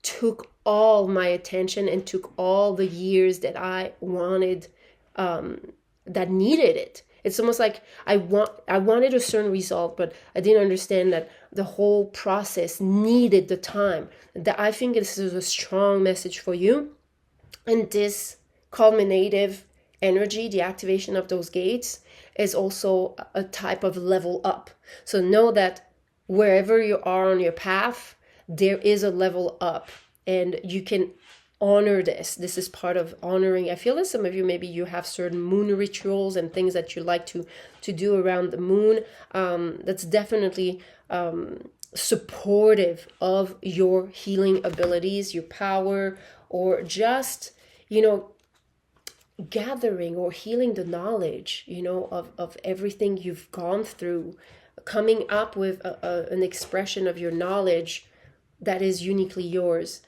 took all my attention and took all the years that I wanted, that needed it. It's almost like I wanted a certain result, but I didn't understand that the whole process needed the time. That I think this is a strong message for you. And this culminative energy, the activation of those gates, is also a type of level up. So know that wherever you are on your path, there is a level up, and you can honor this. This is part of honoring. I feel that some of you, maybe you have certain moon rituals and things that you like to do around the moon. That's definitely supportive of your healing abilities, your power, or just, gathering or healing the knowledge, of everything you've gone through, coming up with an expression of your knowledge that is uniquely yours.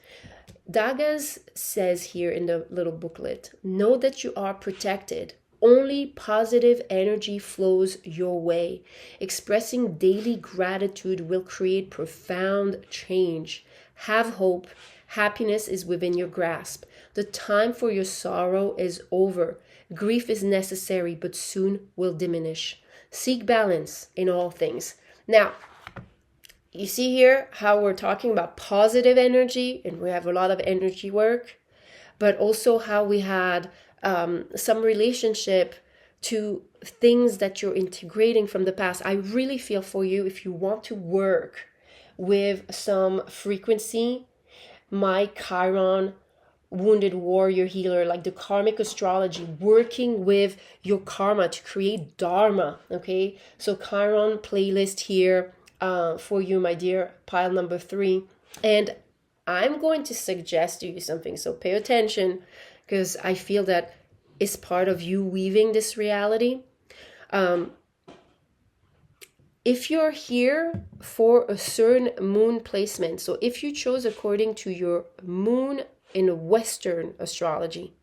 Dagas says here in the little booklet, know that you are protected. Only positive energy flows your way. Expressing daily gratitude will create profound change. Have hope. Happiness is within your grasp. The time for your sorrow is over. Grief is necessary, but soon will diminish. Seek balance in all things. Now, you see here how we're talking about positive energy, and we have a lot of energy work, but also how we had some relationship to things that you're integrating from the past. I really feel for you if you want to work with some frequency. My Chiron wounded warrior healer, like the karmic astrology, working with your karma to create dharma. Okay, so Chiron playlist here for you, my dear, pile number 3. And I'm going to suggest to you something, so pay attention, because I feel that it's part of you weaving this reality. If you're here for a certain moon placement, so if you chose according to your moon in Western astrology,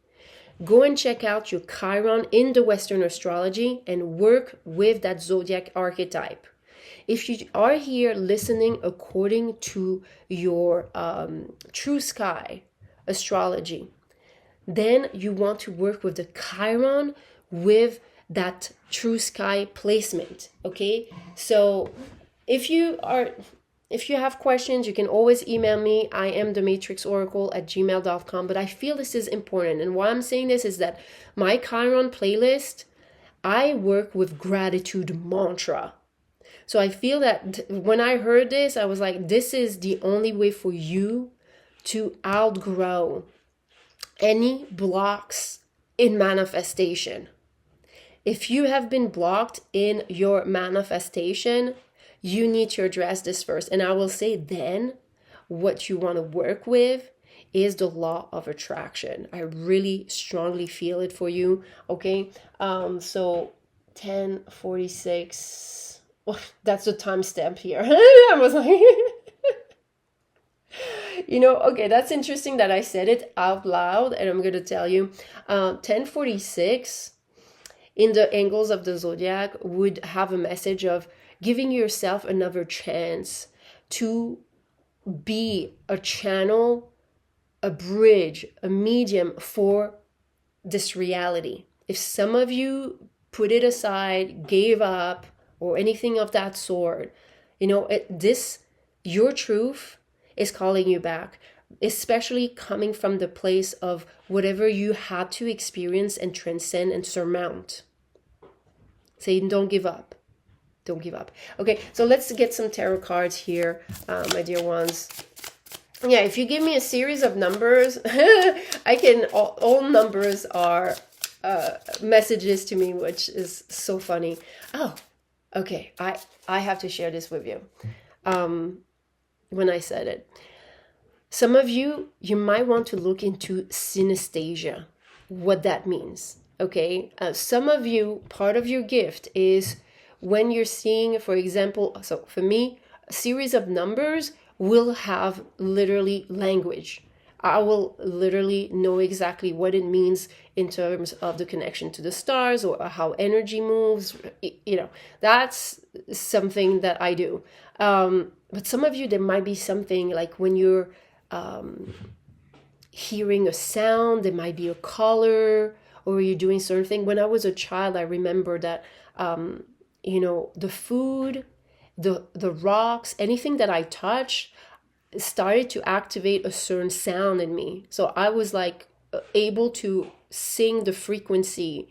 go and check out your Chiron in the Western astrology and work with that zodiac archetype. If you are here listening according to your true sky astrology, then you want to work with the Chiron with that true sky placement. Okay, so if you have questions, you can always email me. I am thematrixoracle@gmail.com. But I feel this is important, and why I'm saying this is that my Chiron playlist, I work with gratitude mantra. So I feel that when I heard this, I was like, this is the only way for you to outgrow any blocks in manifestation. If you have been blocked in your manifestation, you need to address this first. And I will say then what you want to work with is the law of attraction. I really strongly feel it for you. Okay. So 10:46. Well, that's the timestamp here. I was like, okay, that's interesting that I said it out loud, and I'm going to tell you, 10:46 in the angles of the zodiac would have a message of giving yourself another chance to be a channel, a bridge, a medium for this reality. If some of you put it aside, gave up, or anything of that sort, your truth is calling you back, especially coming from the place of whatever you had to experience and transcend and surmount. Saying, don't give up. Don't give up. Okay, so let's get some tarot cards here, my dear ones. Yeah, if you give me a series of numbers, all numbers are messages to me, which is so funny. Oh, okay, I have to share this with you. When I said it, some of you might want to look into synesthesia, what that means. Okay, some of you, part of your gift is when you're seeing, for example, so for me, a series of numbers will have literally language. I will literally know exactly what it means in terms of the connection to the stars or how energy moves. That's something that I do. But some of you, there might be something like when you're hearing a sound, there might be a color, or you're doing certain thing. When I was a child, I remember that, the food, the rocks, anything that I touched started to activate a certain sound in me. So I was like able to sing the frequency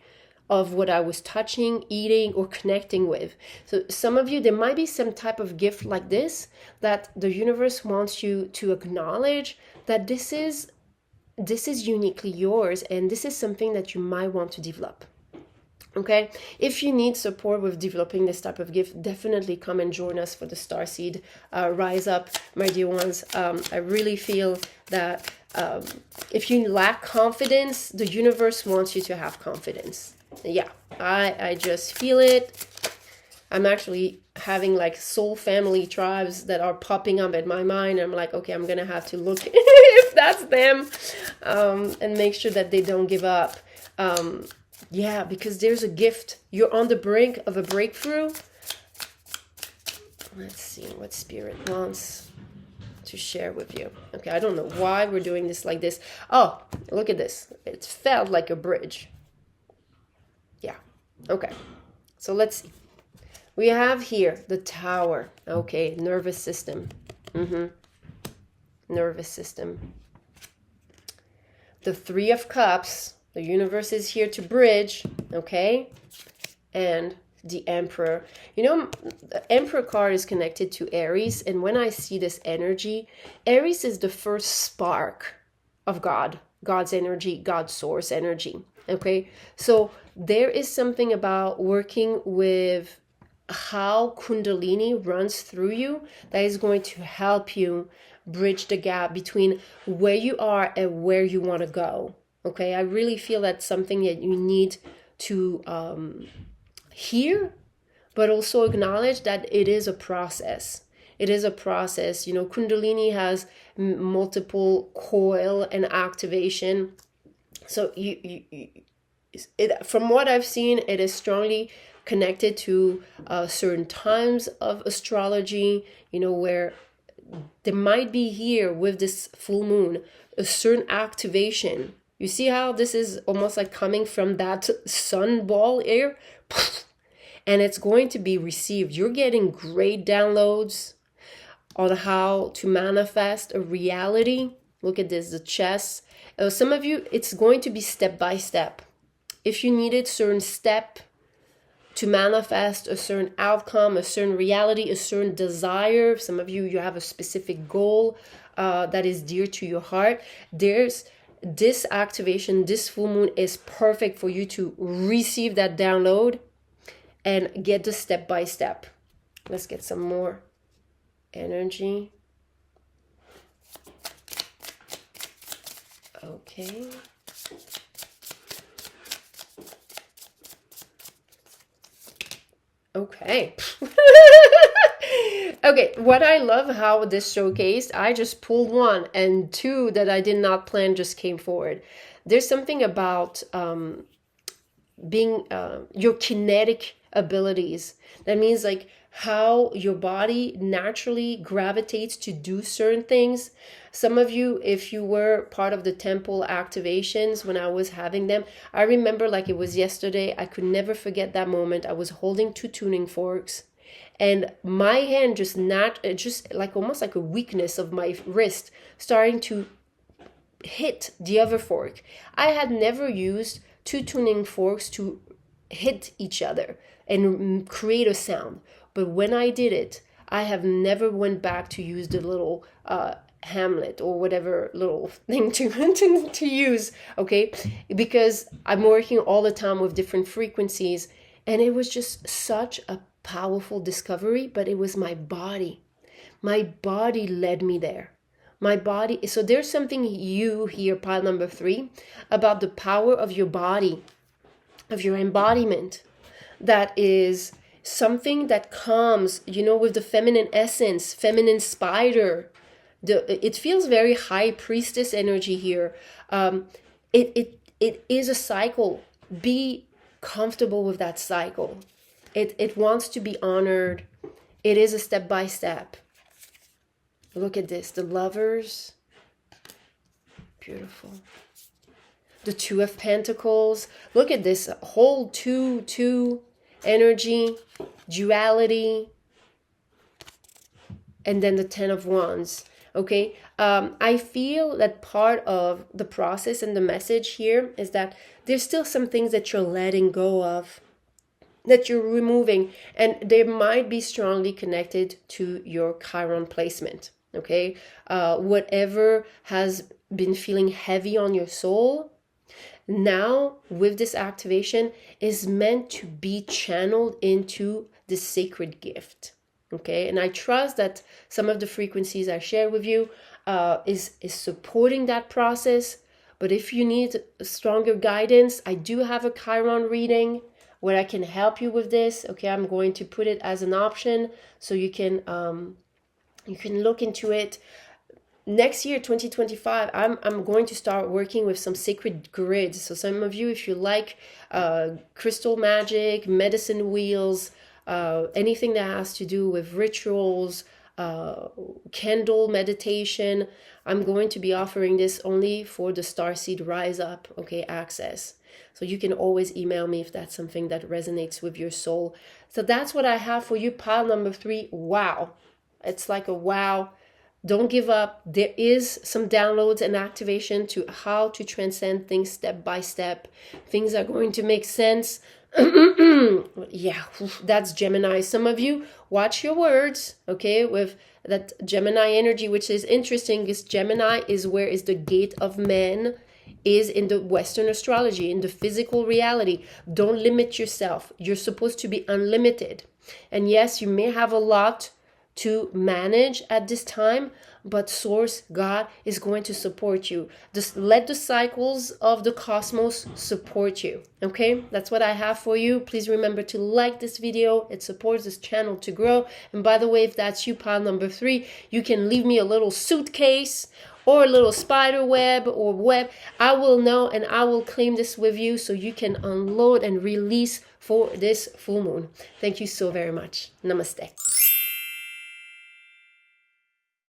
of what I was touching, eating, or connecting with. So some of you, there might be some type of gift like this that the universe wants you to acknowledge that this is uniquely yours, and this is something that you might want to develop. Okay, if you need support with developing this type of gift, definitely come and join us for the Starseed Rise Up, my dear ones. I really feel that if you lack confidence, the universe wants you to have confidence. Yeah, I just feel it. I'm actually having like soul family tribes that are popping up in my mind. I'm like, okay, I'm gonna have to look if that's them, and make sure that they don't give up. Yeah, because there's a gift. You're on the brink of a breakthrough. Let's see what Spirit wants. to share with you. Okay, I don't know why we're doing this like this. Oh, look at this. It felt like a bridge. Yeah. Okay. So let's see. We have here the Tower. Okay, nervous system. Nervous system. The Three of Cups. The universe is here to bridge. Okay. And the Emperor. You know, the Emperor card is connected to Aries. And when I see this energy, Aries is the first spark of God. God's energy, God's source energy. Okay. So there is something about working with how Kundalini runs through you that is going to help you bridge the gap between where you are and where you want to go. Okay, I really feel that's something that you need to hear, but also acknowledge that it is a process. It is a process. You know, Kundalini has multiple coil and activation. So from what I've seen, it is strongly connected to certain times of astrology, you know, where there might be here with this full moon a certain activation. You see how this is almost like coming from that sun ball here? And it's going to be received. You're getting great downloads on how to manifest a reality. Look at this, the chess. Some of you, it's going to be step by step. If you needed certain step to manifest a certain outcome, a certain reality, a certain desire. Some of you, you have a specific goal that is dear to your heart. There's this activation, this full moon is perfect for you to receive that download and get the step by step. Let's get some more energy. Okay. Okay. Okay, what I love how this showcased, I just pulled one and two that I did not plan just came forward. There's something about being your kinetic abilities. That means like how your body naturally gravitates to do certain things. Some of you, if you were part of the temple activations when I was having them, I remember like it was yesterday. I could never forget that moment. I was holding two tuning forks and my hand just like almost like a weakness of my wrist starting to hit the other fork. I had never used two tuning forks to hit each other and create a sound. But when I did it, I have never went back to use the little Hamlet or whatever little thing to use, okay? Because I'm working all the time with different frequencies, and it was just such a powerful discovery, but it was my body. My body led me there. My body, so there's something you hear, pile number 3, about the power of your body, of your embodiment, that is something that comes, you know, with the feminine essence, feminine spider. It feels very high priestess energy here. It is a cycle. Be comfortable with that cycle. It wants to be honored. It is a step by step. Look at this, the Lovers. Beautiful. The Two of Pentacles. Look at this whole two energy, duality, and then the Ten of Wands. Okay, I feel that part of the process and the message here is that there's still some things that you're letting go of, that you're removing, and they might be strongly connected to your Chiron placement. Okay, whatever has been feeling heavy on your soul, now with this activation is meant to be channeled into the sacred gift. Okay, and I trust that some of the frequencies I share with you is supporting that process. But if you need stronger guidance, I do have a Chiron reading where I can help you with this. Okay, I'm going to put it as an option so you can look into it. Next year, 2025, I'm going to start working with some sacred grids. So some of you, if you like crystal magic, medicine wheels, anything that has to do with rituals, candle meditation. I'm going to be offering this only for the Starseed Rise Up, okay, access. So you can always email me if that's something that resonates with your soul. So that's what I have for you, pile number 3. Wow. It's like a wow. Don't give up. There is some downloads and activation to how to transcend things step by step. Things are going to make sense. Yeah, that's Gemini. Some of you, watch your words, okay, with that Gemini energy, which is interesting, is Gemini is where is the gate of man, is in the Western astrology, in the physical reality. Don't limit yourself. You're supposed to be unlimited. And yes, you may have a lot to manage at this time, but Source, God, is going to support you. Just let the cycles of the cosmos support you, okay? That's what I have for you. Please remember to like this video. It supports this channel to grow. And by the way, if that's you, pile number 3, you can leave me a little suitcase or a little spider web or web. I will know and I will claim this with you so you can unload and release for this full moon. Thank you so very much. Namaste.